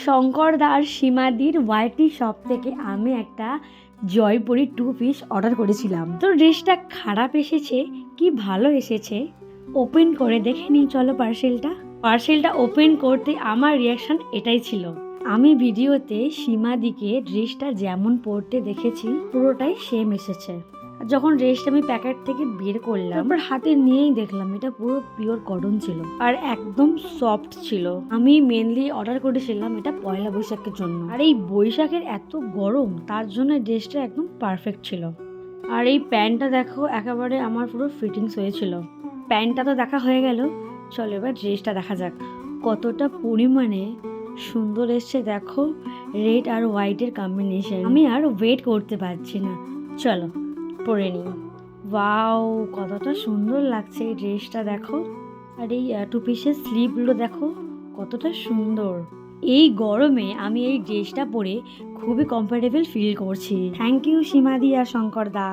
শঙ্কর দা আর সীমাদির ওয়াইটি shop থেকে আমি একটা জয়পুরি 2 পিস অর্ডার করেছিলাম। তো ড্রেসটা খারাপ এসেছে কি ভালো এসেছে ওপেন করে দেখে নিই চলো পার্সেলটা ওপেন করতে আমার রিয়াকশন এটাই ছিল। আমি ভিডিওতে সীমাদিকে ড্রেসটা যেমন পরতে দেখেছি পুরোটাই সেম এসেছে। যখন ড্রেসটা আমি প্যাকেট থেকে বের করলাম তারপর হাতে নিয়েই দেখলাম এটা পুরো পিওর কটন ছিল আর একদম সফট ছিল। আমি মেনলি অর্ডার করেছিলাম এটা পয়লা বৈশাখের জন্য, আর এই বৈশাখের এত গরম তার জন্য ড্রেসটা একদম পারফেক্ট ছিল। আর এই প্যান্টটা দেখো একেবারে আমার পুরো ফিটিংস হয়েছিল। প্যান্টটা তো দেখা হয়ে গেল, চলো এবার ড্রেসটা দেখা যাক কতটা পরিমাণে সুন্দর এসছে। দেখো রেড আর হোয়াইটের কম্বিনেশন, আমি আর ওয়েট করতে পারছি না, চলো পরে নিই। ওয়াও কতটা সুন্দর লাগছে এই ড্রেসটা দেখো, আর এই 2 পিসের স্লিভগুলো দেখো কতটা সুন্দর। এই গরমে আমি এই ড্রেসটা পরে খুবই কমফোর্টেবল ফিল করছি। থ্যাংক ইউ সীমাদি আর শঙ্কর দা।